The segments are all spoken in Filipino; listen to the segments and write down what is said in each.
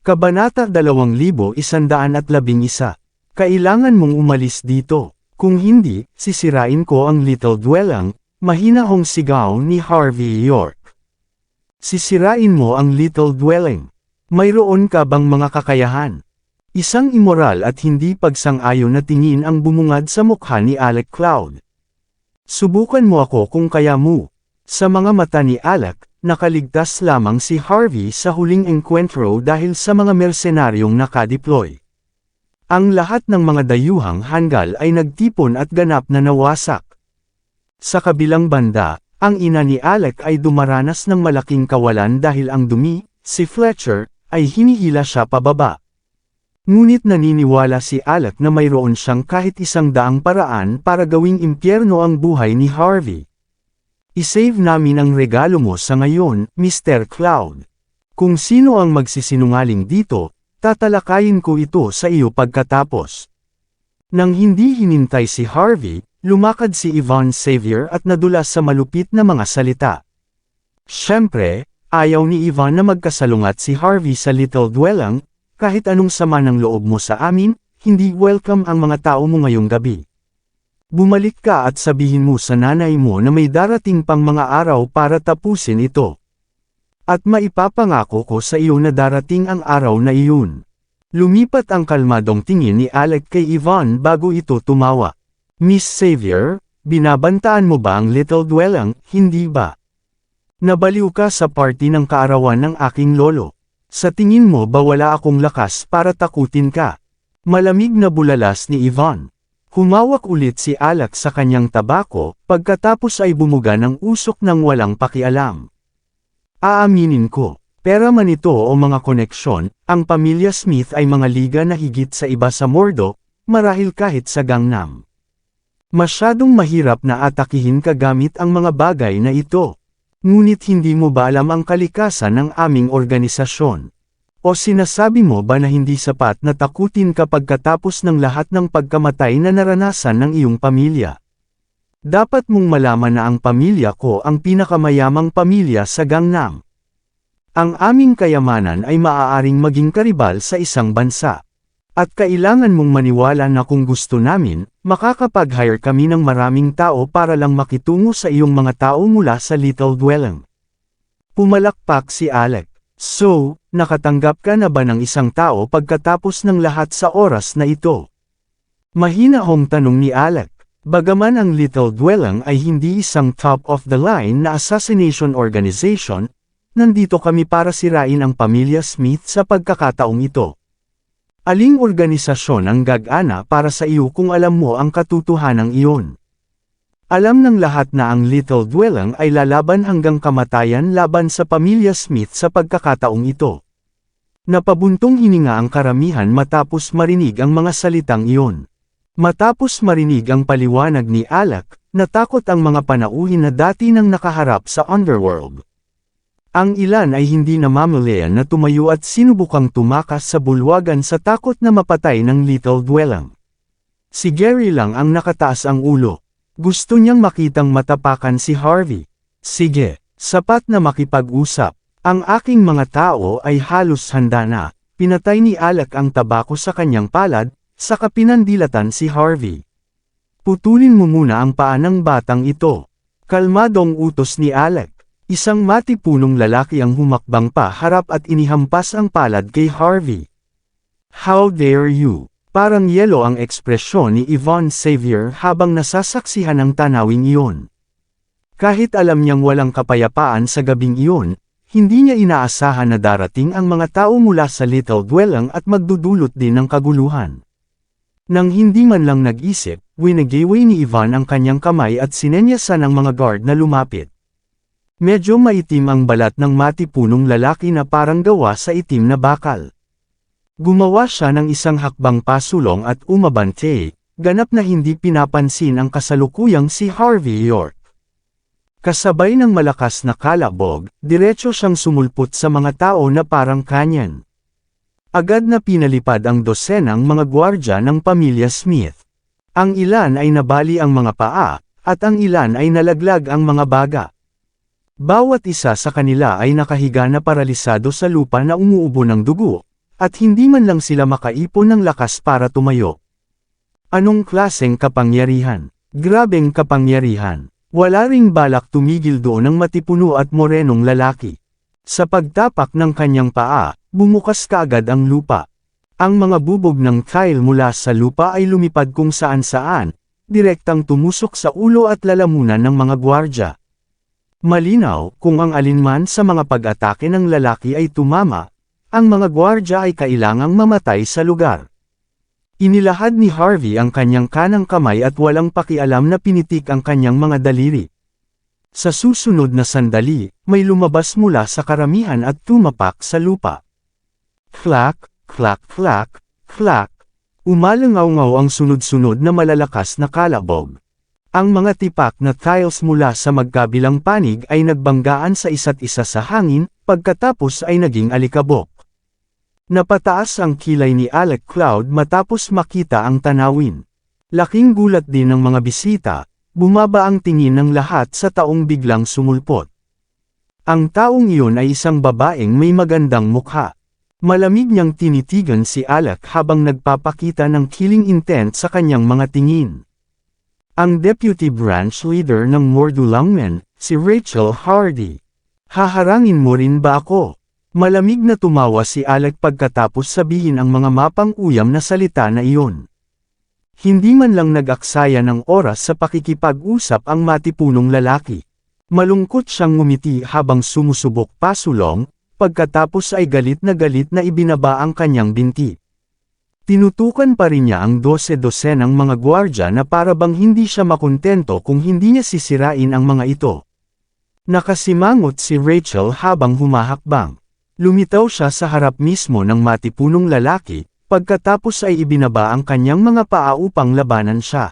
Kabanata 2111. Kailangan mong umalis dito. Kung hindi, sisirain ko ang Little Dwelling, mahinahong sigaw ni Harvey York. Sisirain mo ang Little Dwelling. Mayroon ka bang mga kakayahan? Isang immoral at hindi pagsang-ayon na tingin ang bumungad sa mukha ni Alec Cloud. Subukan mo ako kung kaya mo. Sa mga mata ni Alec, nakaligtas lamang si Harvey sa huling enkwentro dahil sa mga mersenaryong nakadeploy. Ang lahat ng mga dayuhang hanggal ay nagtipon at ganap na nawasak. Sa kabilang banda, ang ina ni Alec ay dumaranas ng malaking kawalan dahil ang dumi, si Fletcher, ay hinihila siya pababa. Ngunit naniniwala si Alec na mayroon siyang kahit 100 paraan para gawing impyerno ang buhay ni Harvey. I-save namin ang regalo mo sa ngayon, Mr. Cloud. Kung sino ang magsisinungaling dito, tatalakayin ko ito sa iyo pagkatapos. Nang hindi hinintay si Harvey, lumakad si Yvonne Xavier at nadulas sa malupit na mga salita. Siyempre, ayaw ni Yvonne na magkasalungat si Harvey sa Little Dwelling, kahit anong sama ng loob mo sa amin, hindi welcome ang mga tao mo ngayong gabi. Bumalik ka at sabihin mo sa nanay mo na may darating pang mga araw para tapusin ito. At maipapangako ko sa iyo na darating ang araw na iyon. Lumipat ang kalmadong tingin ni Alec kay Yvonne bago ito tumawa. Miss Xavier, binabantaan mo ba ang Little Dwelling, hindi ba? Nabaliw ka sa party ng kaarawan ng aking lolo. Sa tingin mo ba wala akong lakas para takutin ka? Malamig na bulalas ni Yvonne. Humawak ulit si Alec sa kanyang tabako, pagkatapos ay bumuga ng usok ng walang pakialam. Aaminin ko, pera man ito o mga koneksyon, ang pamilya Smith ay mga liga na higit sa iba sa Murdoch, marahil kahit sa Gangnam. Masyadong mahirap na atakihin kagamit ang mga bagay na ito. Ngunit hindi mo ba alam ang kalikasan ng aming organisasyon? O sinasabi mo ba na hindi sapat na takutin ka pagkatapos ng lahat ng pagkamatay na naranasan ng iyong pamilya? Dapat mong malaman na ang pamilya ko ang pinakamayamang pamilya sa Gangnam. Ang aming kayamanan ay maaaring maging karibal sa isang bansa. At kailangan mong maniwala na kung gusto namin, makakapag-hire kami ng maraming tao para lang makitungo sa iyong mga tao mula sa Little Dwelling. Pumalakpak si Alec. So, nakatanggap ka na ba ng isang tao pagkatapos ng lahat sa oras na ito? Mahinahong tanong ni Alec. Bagaman ang Little Dwelling ay hindi isang top-of-the-line na assassination organization, nandito kami para sirain ang pamilya Smith sa pagkakataong ito. Aling organisasyon ang gagana para sa iyo kung alam mo ang katotohanan iyon? Alam ng lahat na ang Little Dwelling ay lalaban hanggang kamatayan laban sa pamilya Smith sa pagkakataong ito. Napabuntong hininga ang karamihan matapos marinig ang mga salitang iyon. Matapos marinig ang paliwanag ni Alec, natakot ang mga panauhin na dati nang nakaharap sa underworld. Ang ilan ay hindi namamalayan na tumayo at sinubukang tumakas sa bulwagan sa takot na mapatay ng Little Dwelling. Si Gary lang ang nakataas ang ulo. Gusto niyang makitang matapakan si Harvey. Sige, sapat na makipag-usap. Ang aking mga tao ay halos handa na. Pinatay ni Alec ang tabako sa kanyang palad, saka pinandilatan si Harvey. Putulin mo muna ang paa ng batang ito. Kalmadong utos ni Alec. Isang matipunong lalaki ang humakbang pa harap at inihampas ang palad kay Harvey. How dare you? Parang yelo ang ekspresyon ni Yvonne Xavier habang nasasaksihan ang tanawing iyon. Kahit alam niyang walang kapayapaan sa gabing iyon, hindi niya inaasahan na darating ang mga tao mula sa Little Dwelling at magdudulot din ng kaguluhan. Nang hindi man lang nag-isip, winagiway ni Yvonne ang kanyang kamay at sinenyasan ang mga guard na lumapit. Medyo maitim ang balat ng matipunong lalaki na parang gawa sa itim na bakal. Gumawa siya ng isang hakbang pasulong at umabante, ganap na hindi pinapansin ang kasalukuyang si Harvey York. Kasabay ng malakas na kalabog, diretso siyang sumulpot sa mga tao na parang kanyan. Agad na pinalipad ang dosenang mga gwardya ng pamilya Smith. Ang ilan ay nabali ang mga paa, at ang ilan ay nalaglag ang mga baga. Bawat isa sa kanila ay nakahiga na paralisado sa lupa na umuubo ng dugo, At hindi man lang sila makaipon ng lakas para tumayo. Anong klaseng kapangyarihan? Grabeng kapangyarihan. Wala ring balak tumigil doon ang matipuno at morenong lalaki. Sa pagtapak ng kanyang paa, bumukas kaagad ang lupa. Ang mga bubog ng tile mula sa lupa ay lumipad kung saan-saan, direktang tumusok sa ulo at lalamunan ng mga gwardya. Malinaw, kung ang alinman sa mga pag-atake ng lalaki ay tumama, ang mga gwardya ay kailangang mamatay sa lugar. Inilahad ni Harvey ang kanyang kanang kamay at walang pakialam na pinitik ang kanyang mga daliri. Sa susunod na sandali, may lumabas mula sa karamihan at tumapak sa lupa. Clack, clack, clack, clack. Umalangaw-ngaw ang sunod-sunod na malalakas na kalabog. Ang mga tipak na tiles mula sa magkabilang panig ay nagbanggaan sa isa't isa sa hangin, pagkatapos ay naging alikabok. Napataas ang kilay ni Alec Cloud matapos makita ang tanawin. Laking gulat din ng mga bisita, bumaba ang tingin ng lahat sa taong biglang sumulpot. Ang taong iyon ay isang babaeng may magandang mukha. Malamig niyang tinitigan si Alec habang nagpapakita ng killing intent sa kanyang mga tingin. Ang deputy branch leader ng Mordulangmen, si Rachel Hardy. Haharangin mo rin ba ako? Malamig na tumawa si Alec pagkatapos sabihin ang mga mapang-uyam na salita na iyon. Hindi man lang nag-aksaya ng oras sa pakikipag-usap ang matipunong lalaki. Malungkot siyang ngumiti habang sumusubok pasulong, pagkatapos ay galit na ibinaba ang kanyang binti. Tinutukan pa rin niya ang 12-12 ng mga gwardya na para bang hindi siya makontento kung hindi niya sisirain ang mga ito. Nakasimangot si Rachel habang humahakbang. Lumitaw siya sa harap mismo ng matipunong lalaki, pagkatapos ay ibinaba ang kanyang mga paa upang labanan siya.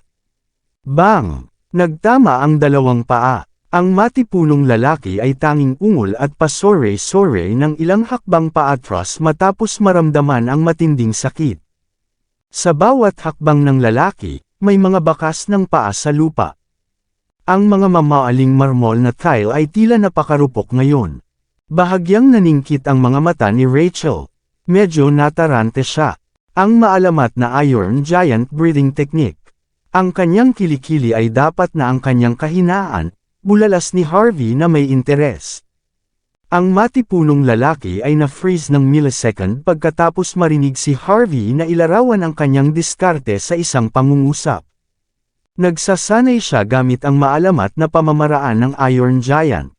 Bang! Nagtama ang dalawang paa. Ang matipunong lalaki ay tanging ungol at pasore-sore ng ilang hakbang paatras matapos maramdaman ang matinding sakit. Sa bawat hakbang ng lalaki, may mga bakas ng paa sa lupa. Ang mga mamaaling marmol na tile ay tila napakarupok ngayon. Bahagyang naningkit ang mga mata ni Rachel. Medyo natarante siya. Ang maalamat na Iron Giant breathing technique. Ang kanyang kilikili ay dapat na ang kanyang kahinaan, bulalas ni Harvey na may interes. Ang matipunong lalaki ay na-freeze ng millisecond pagkatapos marinig si Harvey na ilarawan ang kanyang diskarte sa isang pangungusap. Nagsasanay siya gamit ang maalamat na pamamaraan ng Iron Giant.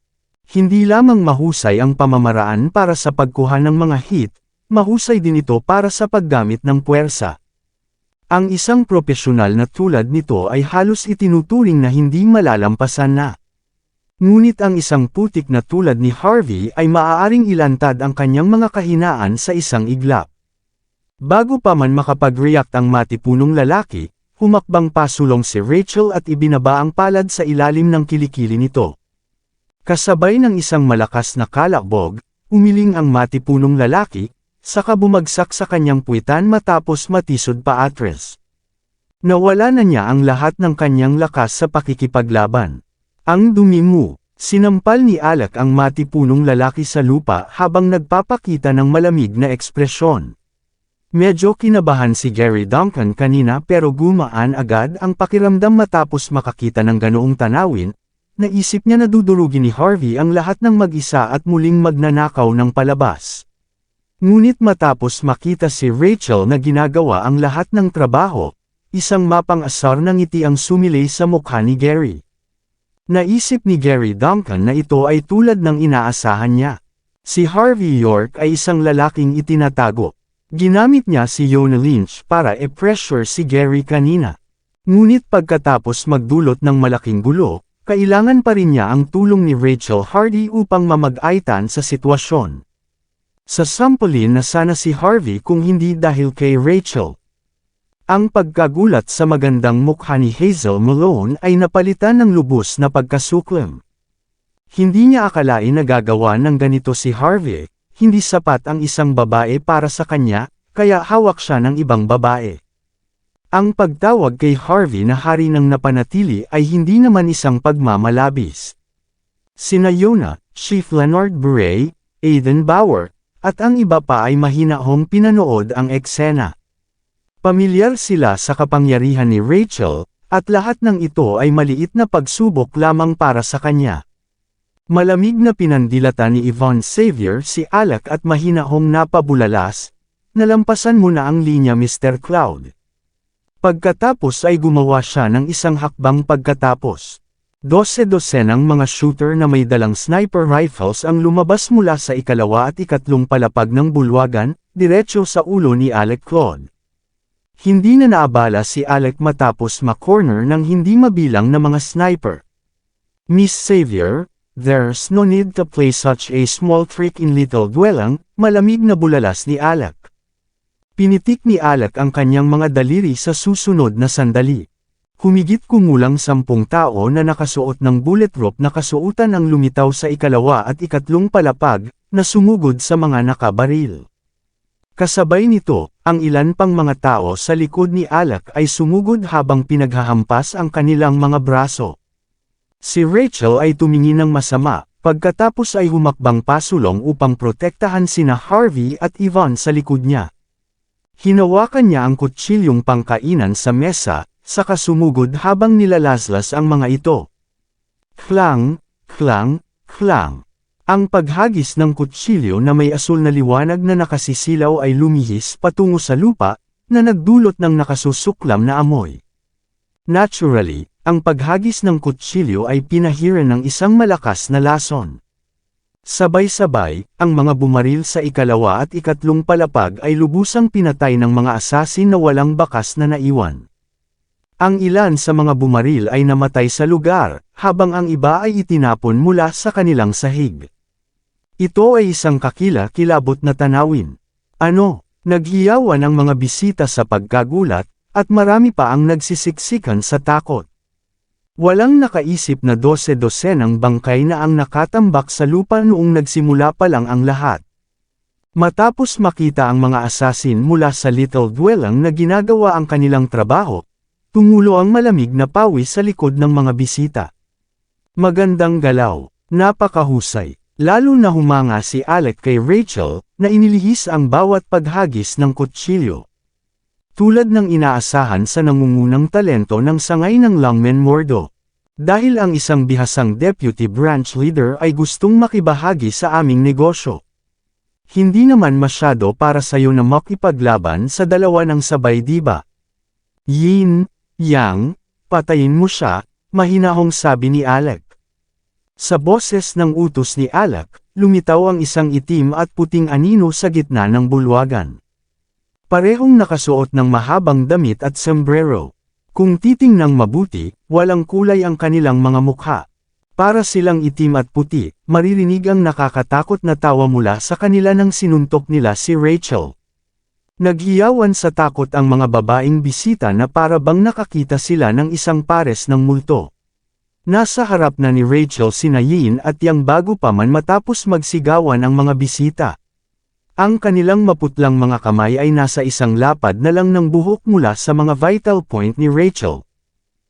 Hindi lamang mahusay ang pamamaraan para sa pagkuha ng mga hit, mahusay din ito para sa paggamit ng puwersa. Ang isang propesyonal na tulad nito ay halos itinuturing na hindi malalampasan na. Ngunit ang isang putik na tulad ni Harvey ay maaaring ilantad ang kanyang mga kahinaan sa isang iglap. Bago pa man makapag-react ang matipunong lalaki, humakbang pasulong si Rachel at ibinaba ang palad sa ilalim ng kilikili nito. Kasabay ng isang malakas na kalakbog, umiling ang matipunong lalaki, saka bumagsak sa kanyang puwitan matapos matisod paatras. Nawala na niya ang lahat ng kanyang lakas sa pakikipaglaban. Ang dumi mo, sinampal ni Alec ang matipunong lalaki sa lupa habang nagpapakita ng malamig na ekspresyon. Medyo kinabahan si Gary Duncan kanina pero gumaan agad ang pakiramdam matapos makakita ng ganoong tanawin. Naisip niya na dudurugin ni Harvey ang lahat ng mag-isa at muling magnanakaw ng palabas. Ngunit matapos makita si Rachel na ginagawa ang lahat ng trabaho, isang mapang-asar na ngiti ang sumilay sa mukha ni Gary. Naisip ni Gary Duncan na ito ay tulad ng inaasahan niya. Si Harvey York ay isang lalaking itinatago. Ginamit niya si Yona Lynch para i-pressure si Gary kanina. Ngunit pagkatapos magdulot ng malaking gulo, kailangan pa rin niya ang tulong ni Rachel Hardy upang mamag-aitan sa sitwasyon. Sasampulin na sana si Harvey kung hindi dahil kay Rachel. Ang pagkagulat sa magandang mukha ni Hazel Malone ay napalitan ng lubos na pagkasuklam. Hindi niya akalain na gagawa ng ganito si Harvey, hindi sapat ang isang babae para sa kanya, kaya hawak siya ng ibang babae. Ang pagtawag kay Harvey na hari ng napanatili ay hindi naman isang pagmamalabis. Sina Yona, Chief Leonard Bray, Aidan Bauer, at ang iba pa ay mahinahong pinanood ang eksena. Pamilyar sila sa kapangyarihan ni Rachel, at lahat ng ito ay maliit na pagsubok lamang para sa kanya. Malamig na pinandilata ni Yvonne Xavier si Alec at mahinahong napabulalas, "Nalampasan mo na ang linya Mr. Cloud." Pagkatapos ay gumawa siya ng isang hakbang pagkatapos. 12-dosenang mga shooter na may dalang sniper rifles ang lumabas mula sa ikalawa at ikatlong palapag ng bulwagan, diretso sa ulo ni Alec Claude. Hindi na naabala si Alec matapos ma-corner ng hindi mabilang na mga sniper. "Miss Xavier, there's no need to play such a small trick in Little Dwelling," malamig na bulalas ni Alec. Pinitik ni Alec ang kanyang mga daliri sa susunod na sandali. Humigit kumulang 10 tao na nakasuot ng bulletproof na kasuotan ang lumitaw sa ikalawa at ikatlong palapag, na sumugod sa mga nakabaril. Kasabay nito, ang ilan pang mga tao sa likod ni Alec ay sumugod habang pinaghahampas ang kanilang mga braso. Si Rachel ay tumingin ng masama, pagkatapos ay humakbang pasulong upang protektahan sina Harvey at Yvonne sa likod niya. Hinawakan niya ang kutsilyong pangkainan sa mesa, saka sumugod habang nilalaslas ang mga ito. Klang, klang, klang. Ang paghagis ng kutsilyo na may asul na liwanag na nakasisilaw ay lumihis patungo sa lupa, na nagdulot ng nakasusuklam na amoy. Naturally, ang paghagis ng kutsilyo ay pinahiran ng isang malakas na lason. Sabay-sabay, ang mga bumaril sa ikalawa at ikatlong palapag ay lubusang pinatay ng mga asasin na walang bakas na naiwan. Ang ilan sa mga bumaril ay namatay sa lugar, habang ang iba ay itinapon mula sa kanilang sahig. Ito ay isang kakila-kilabot na tanawin. Naghiyawan ang mga bisita sa pagkagulat, at marami pa ang nagsisiksikan sa takot. Walang nakaisip na 12-dosenang bangkay na ang nakatambak sa lupa noong nagsimula pa lang ang lahat. Matapos makita ang mga asasin mula sa Little Dwelling na ginagawa ang kanilang trabaho, tumulo ang malamig na pawis sa likod ng mga bisita. Magandang galaw, napakahusay. Lalo na humanga si Alec kay Rachel, na inilihis ang bawat paghagis ng kutsilyo. Tulad ng inaasahan sa nangungunang talento ng sangay ng Longman Mordo. Dahil ang isang bihasang deputy branch leader ay gustong makibahagi sa aming negosyo. Hindi naman masyado para sayo na makipaglaban sa dalawa ng sabay, diba? Yin, Yang, patayin mo siya, mahinahong sabi ni Alec. Sa boses ng utos ni Alec, lumitaw ang isang itim at puting anino sa gitna ng bulwagan. Parehong nakasuot ng mahabang damit at sombrero. Kung titingnang mabuti, walang kulay ang kanilang mga mukha. Para silang itim at puti, maririnig ang nakakatakot na tawa mula sa kanila nang sinuntok nila si Rachel. Naghiyawan sa takot ang mga babaeng bisita na para bang nakakita sila ng isang pares ng multo. Nasa harap na ni Rachel sina Yin at Yang bago pa man matapos magsigawan ang mga bisita. Ang kanilang maputlang mga kamay ay nasa isang lapad na lang ng buhok mula sa mga vital point ni Rachel.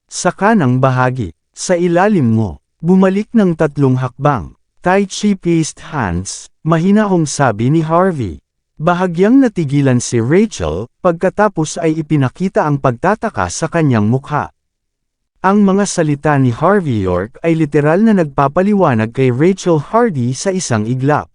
Sa kanang bahagi, sa ilalim mo, bumalik ng 3 hakbang. Tai Chi Paste Hands, mahinahong sabi ni Harvey. Bahagyang natigilan si Rachel, pagkatapos ay ipinakita ang pagtataka sa kanyang mukha. Ang mga salita ni Harvey York ay literal na nagpapaliwanag kay Rachel Hardy sa isang iglap.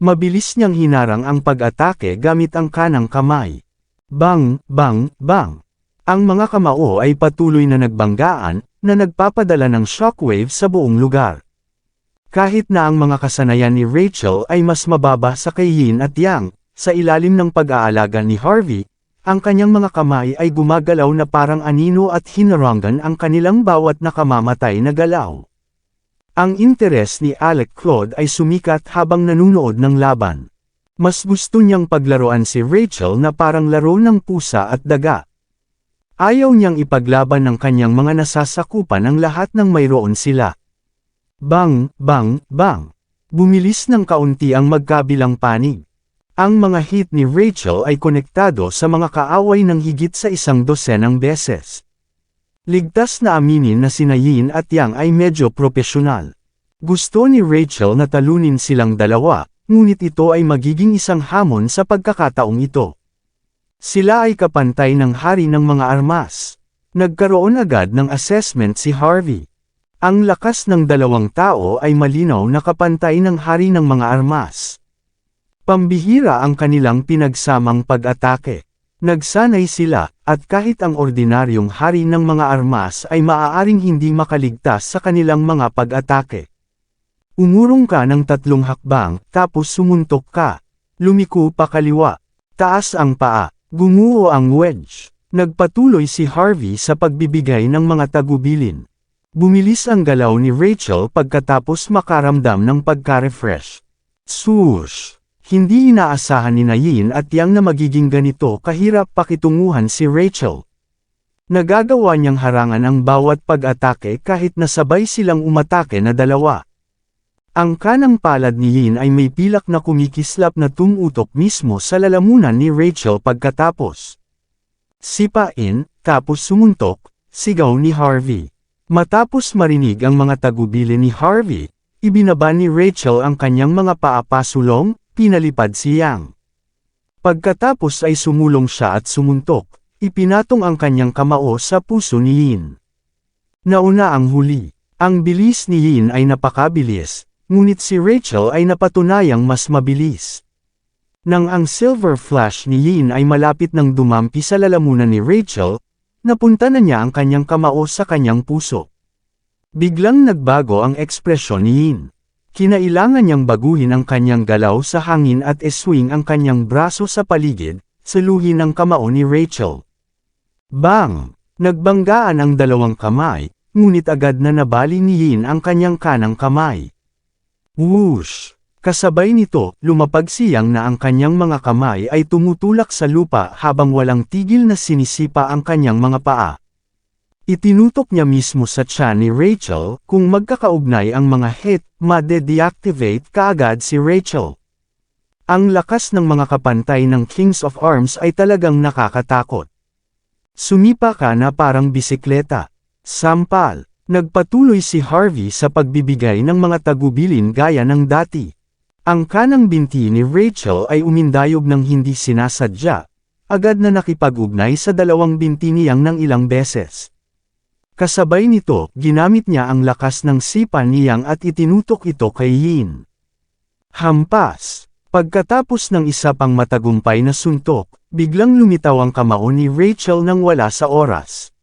Mabilis niyang hinarang ang pag-atake gamit ang kanang kamay. Bang, bang, bang. Ang mga kamao ay patuloy na nagbanggaan, na nagpapadala ng shockwave sa buong lugar. Kahit na ang mga kasanayan ni Rachel ay mas mababa sa kay Yin at Yang, sa ilalim ng pag-aalaga ni Harvey, ang kanyang mga kamay ay gumagalaw na parang anino at hinarangan ang kanilang bawat nakamamatay na galaw. Ang interes ni Alec Claude ay sumikat habang nanunood ng laban. Mas gusto niyang paglaruan si Rachel na parang laro ng pusa at daga. Ayaw niyang ipaglaban ng kanyang mga nasasakupan ang lahat ng mayroon sila. Bang, bang, bang. Bumilis ng kaunti ang magkabilang panig. Ang mga hit ni Rachel ay konektado sa mga kaaway ng higit sa 100 beses. Ligtas na aminin na sina Yin at Yang ay medyo propesyonal. Gusto ni Rachel na talunin silang dalawa, ngunit ito ay magiging isang hamon sa pagkakataong ito. Sila ay kapantay ng hari ng mga armas. Nagkaroon agad ng assessment si Harvey. Ang lakas ng dalawang tao ay malinaw na kapantay ng hari ng mga armas. Pambihira ang kanilang pinagsamang pag-atake. Nagsanay sila, at kahit ang ordinaryong hari ng mga armas ay maaaring hindi makaligtas sa kanilang mga pag-atake. Umurong ka ng 3 hakbang, tapos sumuntok ka. Lumiko pa kaliwa. Taas ang paa. Gumuho ang wedge. Nagpatuloy si Harvey sa pagbibigay ng mga tagubilin. Bumilis ang galaw ni Rachel pagkatapos makaramdam ng pagka-refresh. Swoosh! Hindi inaasahan ni Yin at Yang na magiging ganito kahirap pakitunguhan si Rachel. Nagagawa niyang harangan ang bawat pag-atake kahit nasabay silang umatake na dalawa. Ang kanang palad ni Yin ay may pilak na kumikislap na tumutok mismo sa lalamunan ni Rachel pagkatapos. Sipain, tapos sumuntok, sigaw ni Harvey. Matapos marinig ang mga tagubilin ni Harvey, ibinaba ni Rachel ang kanyang mga paa pasulong, pinalipad si Yang. Pagkatapos ay sumulong siya at sumuntok, ipinatong ang kanyang kamao sa puso ni Yin. Nauna ang huli. Ang bilis ni Yin ay napakabilis, ngunit si Rachel ay napatunayang mas mabilis. Nang ang silver flash ni Yin ay malapit nang dumampi sa lalamunan ni Rachel, napunta na niya ang kanyang kamao sa kanyang puso. Biglang nagbago ang ekspresyon ni Yin. Kinailangan niyang baguhin ang kanyang galaw sa hangin at eswing ang kanyang braso sa paligid, saluhin ang kamao ni Rachel. Bang! Nagbanggaan ang dalawang kamay, ngunit agad na nabali ni Yin ang kanyang kanang kamay. Whoosh! Kasabay nito, lumapag siyang na ang kanyang mga kamay ay tumutulak sa lupa habang walang tigil na sinisipa ang kanyang mga paa. Itinutok niya mismo sa tiyan ni Rachel, kung magkakaugnay ang mga hit, made-deactivate kaagad si Rachel. Ang lakas ng mga kapantay ng Kings of Arms ay talagang nakakatakot. Sumipa ka na parang bisikleta. Sampal. Nagpatuloy si Harvey sa pagbibigay ng mga tagubilin gaya ng dati. Ang kanang binti ni Rachel ay umindayog ng hindi sinasadya, agad na nakipag-ugnay sa dalawang binti niyang ng ilang beses. Kasabay nito, ginamit niya ang lakas ng sipa niyang at itinutok ito kay Yin. Hampas! Pagkatapos ng isa pang matagumpay na suntok, biglang lumitaw ang kamao ni Rachel nang wala sa oras.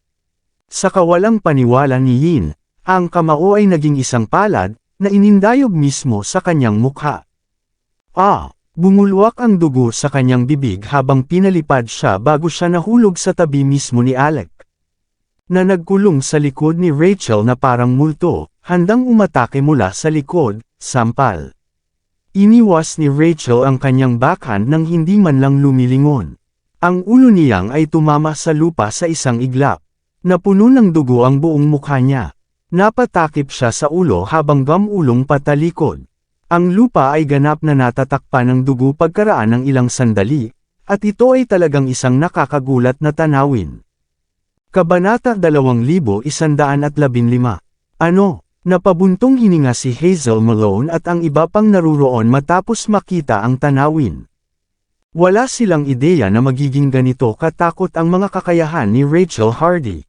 Sa kawalang paniwala ni Yin, ang kamao ay naging isang palad, na inindayog mismo sa kanyang mukha. Bumulwak ang dugo sa kanyang bibig habang pinalipad siya bago siya nahulog sa tabi mismo ni Alec. Na nagkulong sa likod ni Rachel na parang multo, handang umatake mula sa likod, sampal. Iniwas ni Rachel ang kanyang backhand nang hindi man lang lumilingon. Ang ulo niyang ay tumama sa lupa sa isang iglap. Napuno ng dugo ang buong mukha niya. Napatakip siya sa ulo habang gamulong patalikod. Ang lupa ay ganap na natatakpan ng dugo pagkaraan ng ilang sandali, at ito ay talagang isang nakakagulat na tanawin. Kabanata 2115. Napabuntong hininga si Hazel Malone at ang iba pang naruroon matapos makita ang tanawin. Wala silang ideya na magiging ganito katakot ang mga kakayahan ni Rachel Hardy.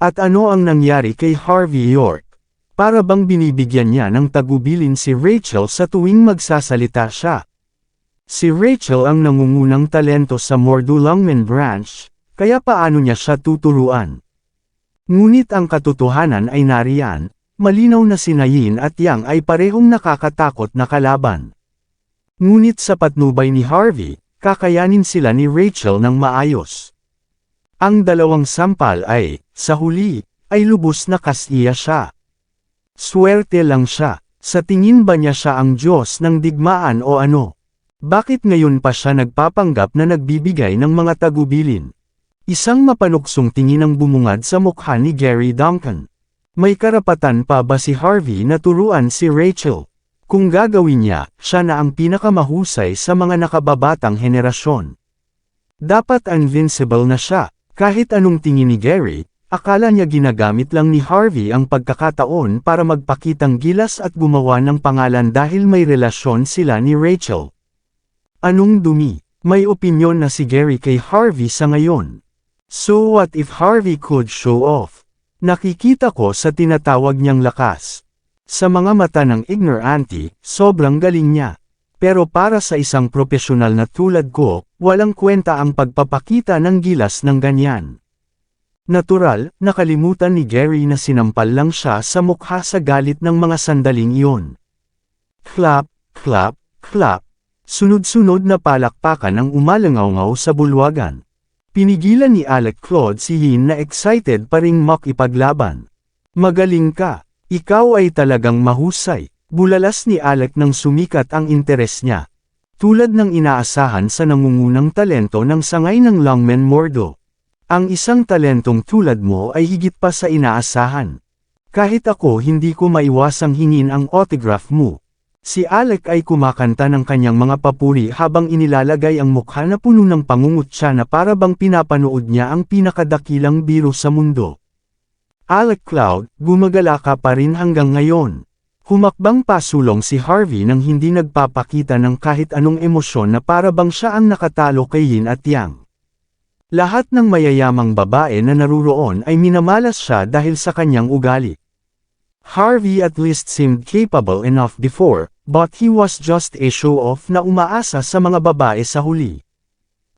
At ano ang nangyari kay Harvey York? Para bang binibigyan niya ng tagubilin si Rachel sa tuwing magsasalita siya. Si Rachel ang nangungunang talento sa Mordulangmen branch, kaya paano niya siya tuturuan? Ngunit ang katotohanan ay nariyan, malinaw na si Yin at Yang ay parehong nakakatakot na kalaban. Ngunit sa patnubay ni Harvey, kakayanin sila ni Rachel ng maayos. Ang dalawang sampal ay, sa huli, ay lubos na kasiya siya. Swerte lang siya. Sa tingin ba niya siya ang Diyos ng digmaan o ano? Bakit ngayon pa siya nagpapanggap na nagbibigay ng mga tagubilin? Isang mapanuksong tingin ang bumungad sa mukha ni Gary Duncan. May karapatan pa ba si Harvey na turuan si Rachel? Kung gagawin niya, siya na ang pinakamahusay sa mga nakababatang henerasyon. Dapat invincible na siya, kahit anong tingin ni Gary, Akala niya ginagamit lang ni Harvey ang pagkakataon para magpakitang gilas at gumawa ng pangalan dahil may relasyon sila ni Rachel. Anong dumi? May opinyon na si Gary kay Harvey sa ngayon. So what if Harvey could show off? Nakikita ko sa tinatawag niyang lakas. Sa mga mata ng ignorante, sobrang galing niya. Pero para sa isang profesional na tulad ko, walang kwenta ang pagpapakita ng gilas ng ganyan. Natural, nakalimutan ni Gary na sinampal lang siya sa mukha sa galit ng mga sandaling iyon. Clap, clap, clap. Sunod-sunod na palakpakan ang umalangaw-ngaw sa bulwagan. Pinigilan ni Alec Claude si Yin na excited pa ring makipaglaban. Magaling ka. Ikaw ay talagang mahusay. Bulalas ni Alec nang sumikat ang interes niya. Tulad ng inaasahan sa nangungunang talento ng sangay ng Longmen Mordo. Ang isang talentong tulad mo ay higit pa sa inaasahan. Kahit ako hindi ko maiwasang hingin ang autograph mo. Si Alec ay kumakanta ng kanyang mga papuri habang inilalagay ang mukha na puno ng pangungutya na para bang pinapanood niya ang pinakadakilang biro sa mundo. Alec Cloud, gumagala ka pa rin hanggang ngayon. Humakbang pasulong si Harvey nang hindi nagpapakita ng kahit anong emosyon na para bang siya ang nakatalo kay Yin at Yang. Lahat ng mayayamang babae na naruroon ay minamalas siya dahil sa kanyang ugali. Harvey at least seemed capable enough before, but he was just a show-off na umaasa sa mga babae sa huli.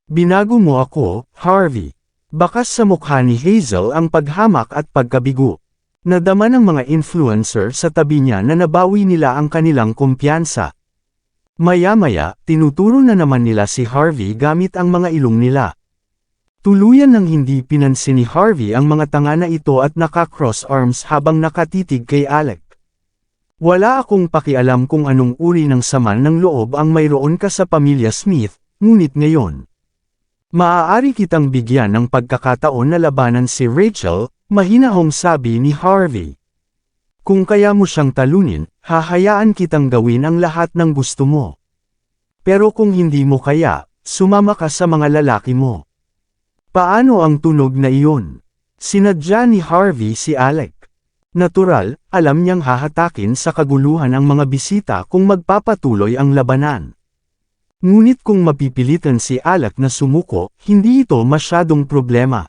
Binago mo ako, Harvey. Bakas sa mukha ni Hazel ang paghamak at pagkabigo. Nadama ng mga influencer sa tabi niya na nabawi nila ang kanilang kumpiyansa. Maya-maya, tinuturo na naman nila si Harvey gamit ang mga ilong nila. Tuluyan nang hindi pinansin ni Harvey ang mga tanga na ito at naka-cross arms habang nakatitig kay Alec. Wala akong pakialam kung anong uri ng sama ng loob ang mayroon ka sa pamilya Smith, ngunit ngayon. Maaari kitang bigyan ng pagkakataon na labanan si Rachel, mahinahong sabi ni Harvey. Kung kaya mo siyang talunin, hahayaan kitang gawin ang lahat ng gusto mo. Pero kung hindi mo kaya, sumama ka sa mga lalaki mo. Paano ang tunog na iyon? Sinadya ni Harvey si Alec. Natural, alam niyang hahatakin sa kaguluhan ang mga bisita kung magpapatuloy ang labanan. Ngunit kung mapipilitan si Alec na sumuko, hindi ito masyadong problema.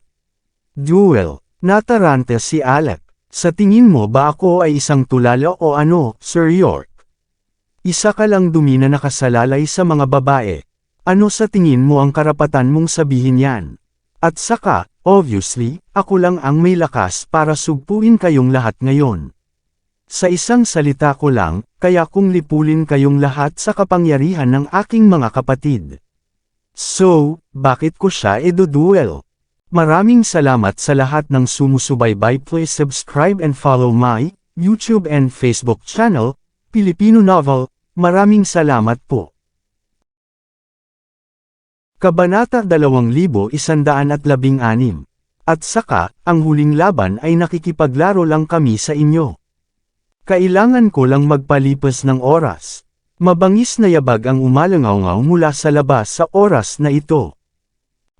Duel. Natarante si Alec. Sa tingin mo ba ako ay isang tulala o ano, Sir York? Isa ka lang dumi na nakasalalay sa mga babae. Ano sa tingin mo ang karapatan mong sabihin yan? At saka, obviously, ako lang ang may lakas para sugpuin kayong lahat ngayon. Sa isang salita ko lang, kaya kong lipulin kayong lahat sa kapangyarihan ng aking mga kapatid. So, bakit ko siya eduduel? Maraming salamat sa lahat ng sumusubaybay. Please subscribe and follow my YouTube and Facebook channel, Filipino Novel. Maraming salamat po. Kabanata 2116. At saka, ang huling laban ay nakikipaglaro lang kami sa inyo. Kailangan ko lang magpalipas ng oras. Mabangis na yabag ang umalangaw-ngaw mula sa labas sa oras na ito.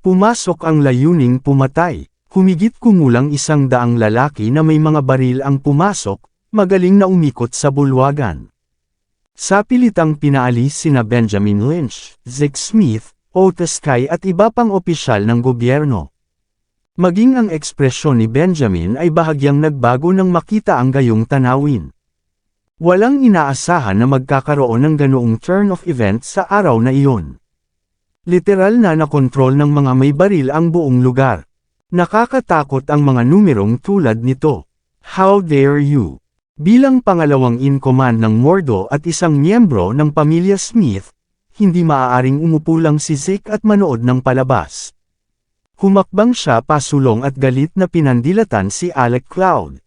Pumasok ang layuning pumatay. Humigit kumulang 100 lalaki na may mga baril ang pumasok, magaling na umikot sa bulwagan. Sa pilitang pinaalis sina Benjamin Lynch, Zeke Smith, Otis Kai at iba pang opisyal ng gobyerno. Maging ang ekspresyon ni Benjamin ay bahagyang nagbago nang makita ang gayong tanawin. Walang inaasahan na magkakaroon ng ganoong turn of events sa araw na iyon. Literal na nakontrol ng mga may baril ang buong lugar. Nakakatakot ang mga numerong tulad nito. How dare you? Bilang pangalawang in command ng Mordo at isang miyembro ng pamilya Smith, hindi maaaring umupo lang si Zeke at manood ng palabas. Humakbang siya pasulong at galit na pinandilatan si Alec Cloud.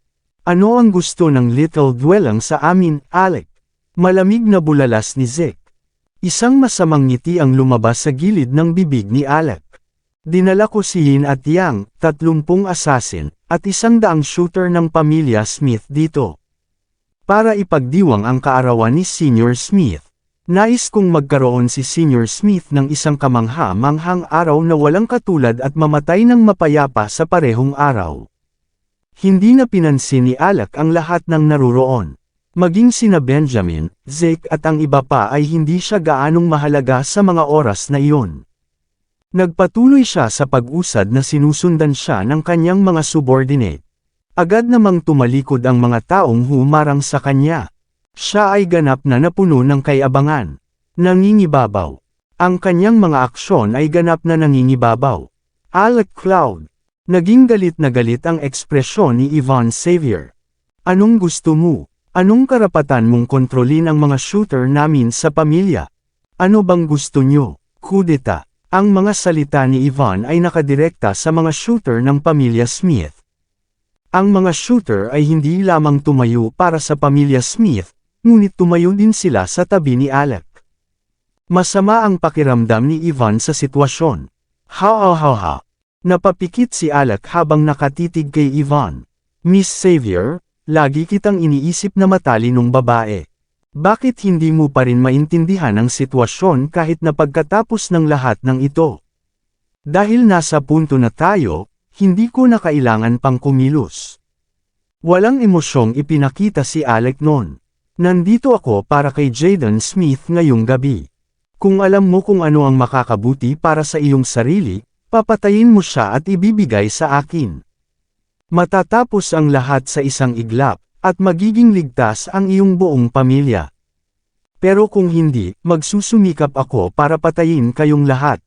Ano ang gusto ng little dwelling sa amin, Alec? Malamig na bulalas ni Zeke. Isang masamang ngiti ang lumabas sa gilid ng bibig ni Alec. Dinala ko si Yin at Yang, 30 assassin, at 100 shooter ng pamilya Smith dito. Para ipagdiwang ang kaarawan ni Senior Smith. Nais kong magkaroon si Senior Smith ng isang kamangha-manghang araw na walang katulad at mamatay ng mapayapa sa parehong araw. Hindi na pinansin ni Alec ang lahat ng naruroon. Maging sina Benjamin, Zeke at ang iba pa ay hindi siya gaanong mahalaga sa mga oras na iyon. Nagpatuloy siya sa pag-usad na sinusundan siya ng kanyang mga subordinate. Agad namang tumalikod ang mga taong humarang sa kanya. Siya ay ganap na napuno ng kayabangan. Nangingibabaw. Ang kanyang mga aksyon ay ganap na nangingibabaw. Alec Cloud. Naging galit na galit ang ekspresyon ni Yvonne Xavier. Anong gusto mo? Anong karapatan mong kontrolin ang mga shooter namin sa pamilya? Ano bang gusto nyo? Kudeta. Ang mga salita ni Yvonne ay nakadirekta sa mga shooter ng pamilya Smith. Ang mga shooter ay hindi lamang tumayo para sa pamilya Smith, ngunit tumayo din sila sa tabi ni Alec. Masama ang pakiramdam ni Yvonne sa sitwasyon. Ha. Napapikit si Alec habang nakatitig kay Yvonne. Miss Xavier, lagi kitang iniisip na matalinong babae. Bakit hindi mo pa rin maintindihan ang sitwasyon kahit na pagkatapos ng lahat ng ito? Dahil nasa punto na tayo, hindi ko na kailangan pang kumilos. Walang emosyong ipinakita si Alec noon. Nandito ako para kay Jaden Smith ngayong gabi. Kung alam mo kung ano ang makakabuti para sa iyong sarili, papatayin mo siya at ibibigay sa akin. Matatapos ang lahat sa isang iglap, at magiging ligtas ang iyong buong pamilya. Pero kung hindi, magsusumikap ako para patayin kayong lahat.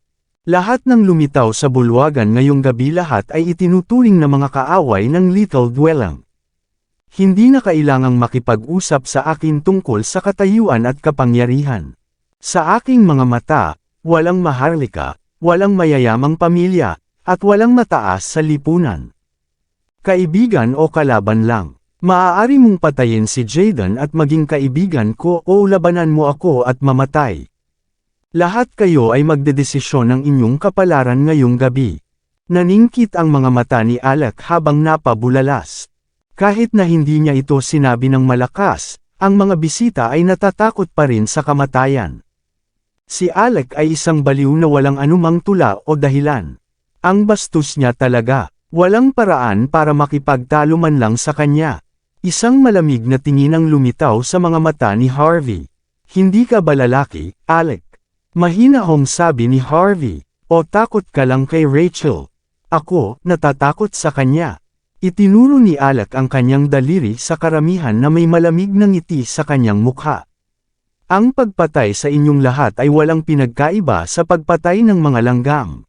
Lahat ng lumitaw sa bulwagan ngayong gabi lahat ay itinuturing na mga kaaway ng Little Dwelling. Hindi na kailangang makipag-usap sa akin tungkol sa katayuan at kapangyarihan. Sa aking mga mata, walang maharlika, walang mayayamang pamilya, at walang mataas sa lipunan. Kaibigan o kalaban lang. Maaari mong patayin si Jaden at maging kaibigan ko o labanan mo ako at mamatay. Lahat kayo ay magdedesisyon ng inyong kapalaran ngayong gabi. Naningkit ang mga mata ni Alec habang napabulalas. Kahit na hindi niya ito sinabi ng malakas, ang mga bisita ay natatakot pa rin sa kamatayan. Si Alec ay isang baliw na walang anumang tula o dahilan. Ang bastos niya talaga. Walang paraan para makipagtalo man lang sa kanya. Isang malamig na tingin ang lumitaw sa mga mata ni Harvey. Hindi ka ba lalaki, Alec? Mahinahong sabi ni Harvey. O takot ka lang kay Rachel? Ako, natatakot sa kanya. Itinuro ni Alec ang kanyang daliri sa karamihan na may malamig na ngiti sa kanyang mukha. Ang pagpatay sa inyong lahat ay walang pinagkaiba sa pagpatay ng mga langgam.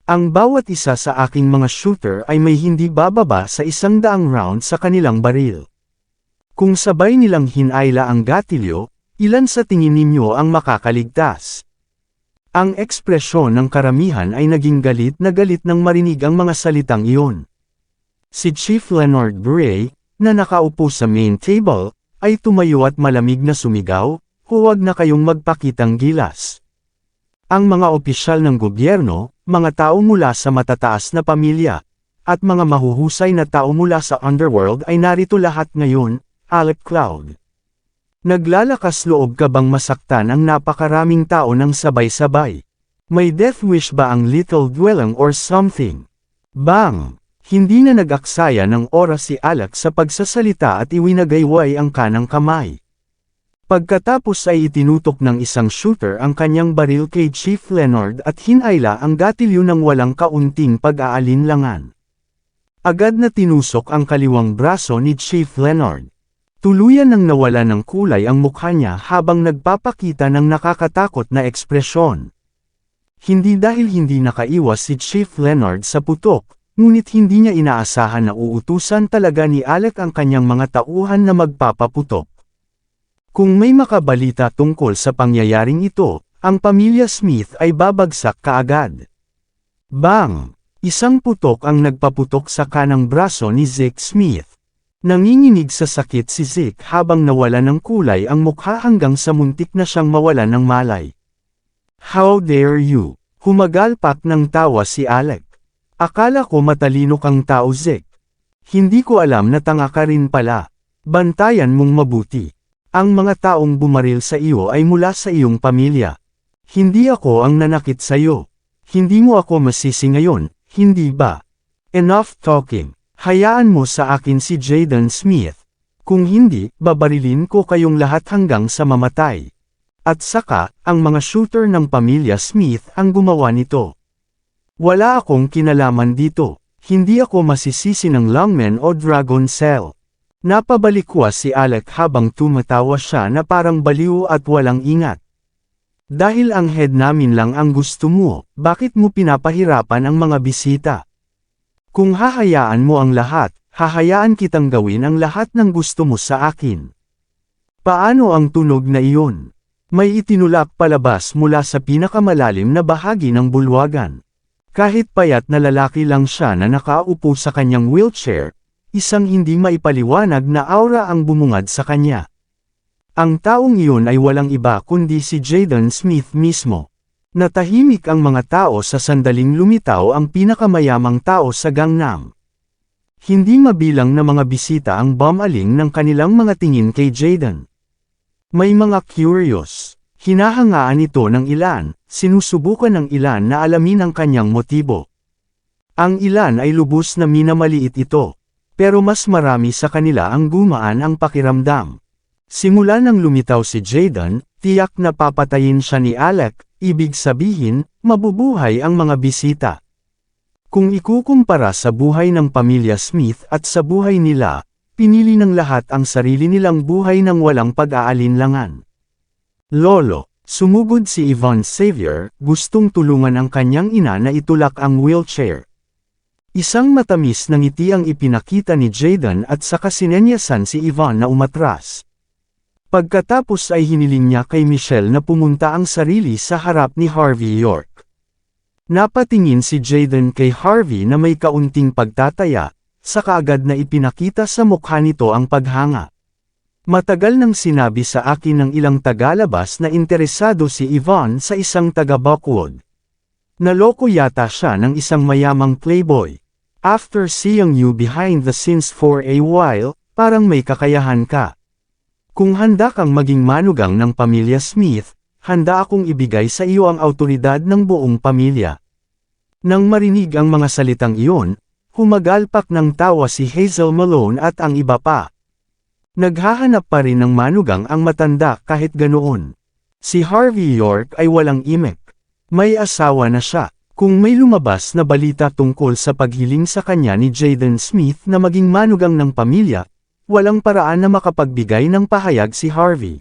Ang bawat isa sa aking mga shooter ay may hindi bababa sa 100 round sa kanilang baril. Kung sabay nilang hinayla ang gatilyo, ilan sa tingin ninyo ang makakaligtas? Ang ekspresyon ng karamihan ay naging galit na galit nang marinig ang mga salitang iyon. Si Chief Leonard Bray, na nakaupo sa main table, ay tumayo at malamig na sumigaw, "Huwag na kayong magpakitang gilas." Ang mga opisyal ng gobyerno, mga tao mula sa matataas na pamilya, at mga mahuhusay na tao mula sa underworld ay narito lahat ngayon, Alec Cloud. Naglalakas loob ka bang masaktan ang napakaraming tao ng sabay-sabay? May death wish ba ang Little Dwelling or something? Bang! Hindi na nag-aksaya ng oras si Alec sa pagsasalita at iwinagayway ang kanang kamay. Pagkatapos ay itinutok ng isang shooter ang kanyang baril kay Chief Leonard at hinayla ang gatilyo ng walang kaunting pag-aalinlangan. Agad na tinusok ang kaliwang braso ni Chief Leonard. Tuluyan nang nawala ng kulay ang mukha niya habang nagpapakita ng nakakatakot na ekspresyon. Hindi dahil hindi nakaiwas si Chief Leonard sa putok, ngunit hindi niya inaasahan na uutusan talaga ni Alec ang kanyang mga tauhan na magpapaputok. Kung may makabalita tungkol sa pangyayaring ito, ang pamilya Smith ay babagsak kaagad. Bang! Isang putok ang nagpaputok sa kanang braso ni Zeke Smith. Nanginginig sa sakit si Zeke habang nawala ng kulay ang mukha hanggang sa muntik na siyang mawala ng malay. How dare you? Humagalpak ng tawa si Alec. Akala ko matalino kang tao, Zeke. Hindi ko alam na tanga ka rin pala. Bantayan mong mabuti. Ang mga taong bumaril sa iyo ay mula sa iyong pamilya. Hindi ako ang nanakit sa iyo. Hindi mo ako masisi ngayon, hindi ba? Enough talking. Hayaan mo sa akin si Jaden Smith. Kung hindi, babarilin ko kayong lahat hanggang sa mamatay. At saka, ang mga shooter ng pamilya Smith ang gumawa nito. Wala akong kinalaman dito. Hindi ako masisisi ng Longmen o Dragon Cell. Napabalikwas si Alec habang tumatawa siya na parang baliw at walang ingat. Dahil ang head namin lang ang gusto mo, bakit mo pinapahirapan ang mga bisita? Kung hahayaan mo ang lahat, hahayaan kitang gawin ang lahat ng gusto mo sa akin. Paano ang tunog na iyon? May itinulak palabas mula sa pinakamalalim na bahagi ng bulwagan. Kahit payat na lalaki lang siya na nakaupo sa kanyang wheelchair, isang hindi maipaliwanag na aura ang bumungad sa kanya. Ang taong iyon ay walang iba kundi si Jaden Smith mismo. Natahimik ang mga tao sa sandaling lumitaw ang pinakamayamang tao sa Gangnam. Hindi mabilang na mga bisita ang bumaling ng kanilang mga tingin kay Jaden. May mga curious. Hinahangaan ito ng ilan, sinusubukan ng ilan na alamin ang kanyang motibo. Ang ilan ay lubos na minamaliit ito, pero mas marami sa kanila ang gumaan ang pakiramdam. Simula nang lumitaw si Jaden, tiyak na papatayin siya ni Alec, ibig sabihin, mabubuhay ang mga bisita. Kung ikukumpara sa buhay ng pamilya Smith at sa buhay nila, pinili ng lahat ang sarili nilang buhay ng walang pag-aalinlangan. Lolo, sumugod si Yvonne Xavier, gustong tulungan ang kanyang ina na itulak ang wheelchair. Isang matamis na ngiti ang ipinakita ni Jaden at saka sinenyasan si Yvonne na umatras. Pagkatapos ay hiniling niya kay Michelle na pumunta ang sarili sa harap ni Harvey York. Napatingin si Jaden kay Harvey na may kaunting pagtataya, saka agad na ipinakita sa mukha nito ang paghanga. Matagal nang sinabi sa akin ng ilang tagalabas na interesado si Yvonne sa isang taga-Buckwood. Naloko yata siya ng isang mayamang playboy. After seeing you behind the scenes for a while, parang may kakayahan ka. Kung handa kang maging manugang ng pamilya Smith, handa akong ibigay sa iyo ang awtoridad ng buong pamilya. Nang marinig ang mga salitang iyon, humagalpak ng tawa si Hazel Malone at ang iba pa. Naghahanap pa rin ng manugang ang matanda kahit ganoon. Si Harvey York ay walang imik. May asawa na siya. Kung may lumabas na balita tungkol sa paghiling sa kanya ni Jaden Smith na maging manugang ng pamilya, walang paraan na makapagbigay ng pahayag si Harvey.